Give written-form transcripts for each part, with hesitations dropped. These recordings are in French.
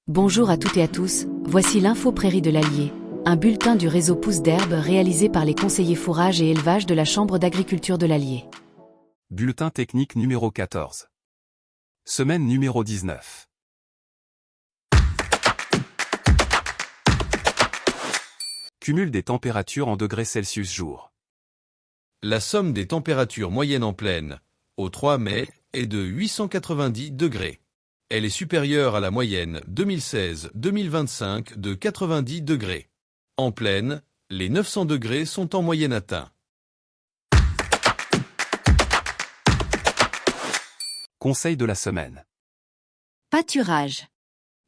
Bonjour à toutes et à tous, voici l'info Prairie de l'Allier, un bulletin du réseau Pousse d'herbe réalisé par les conseillers fourrage et élevage de la Chambre d'agriculture de l'Allier. Bulletin technique numéro 14. Semaine numéro 19. Cumul des températures en degrés Celsius jour. La somme des températures moyennes en plaine, au 3 mai, est de 890 degrés. Elle est supérieure à la moyenne 2016-2025 de 90 degrés. En plaine, les 900 degrés sont en moyenne atteints. Conseil de la semaine. Pâturage.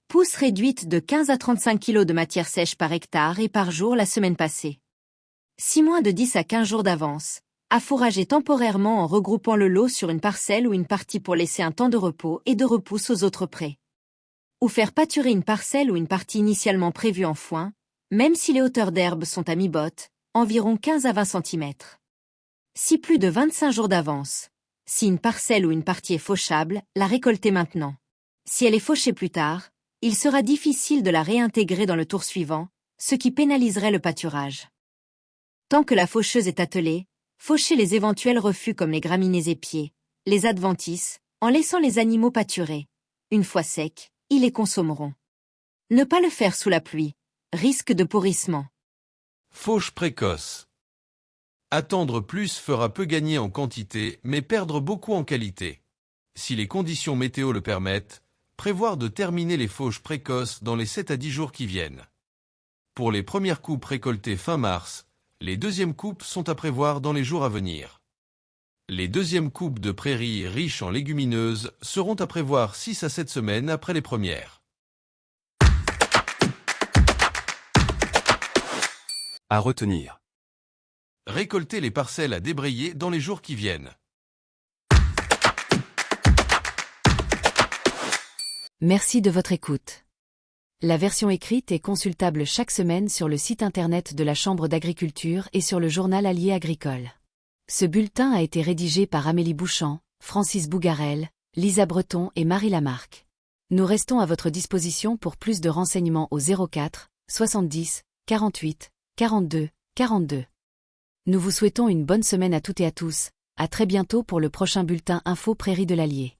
Pousse réduite de 15 à 35 kg de matière sèche par hectare et par jour la semaine passée. Si moins de 10 à 15 jours d'avance, à fourrager temporairement en regroupant le lot sur une parcelle ou une partie pour laisser un temps de repos et de repousse aux autres prés. Ou faire pâturer une parcelle ou une partie initialement prévue en foin, même si les hauteurs d'herbe sont à mi-botte, environ 15 à 20 cm. Si plus de 25 jours d'avance, si une parcelle ou une partie est fauchable, la récolter maintenant. Si elle est fauchée plus tard, il sera difficile de la réintégrer dans le tour suivant, ce qui pénaliserait le pâturage. Tant que la faucheuse est attelée, fauchez les éventuels refus comme les graminées épiées, les adventices, en laissant les animaux pâturer. Une fois secs, ils les consommeront. Ne pas le faire sous la pluie. Risque de pourrissement. Fauche précoce. Attendre plus fera peu gagner en quantité, mais perdre beaucoup en qualité. Si les conditions météo le permettent, prévoir de terminer les fauches précoces dans les 7 à 10 jours qui viennent. Pour les premières coupes récoltées fin mars, les deuxièmes coupes sont à prévoir dans les jours à venir. Les deuxièmes coupes de prairies riches en légumineuses seront à prévoir 6 à 7 semaines après les premières. À retenir. Récolter les parcelles à débrayer dans les jours qui viennent. Merci de votre écoute. La version écrite est consultable chaque semaine sur le site internet de la Chambre d'agriculture et sur le journal Allier agricole. Ce bulletin a été rédigé par Amélie Bouchamp, Francis Bougarel, Lisa Breton et Marie Lamarque. Nous restons à votre disposition pour plus de renseignements au 04 70 48 42 42. Nous vous souhaitons une bonne semaine à toutes et à tous, à très bientôt pour le prochain bulletin Info Prairie de l'Allier.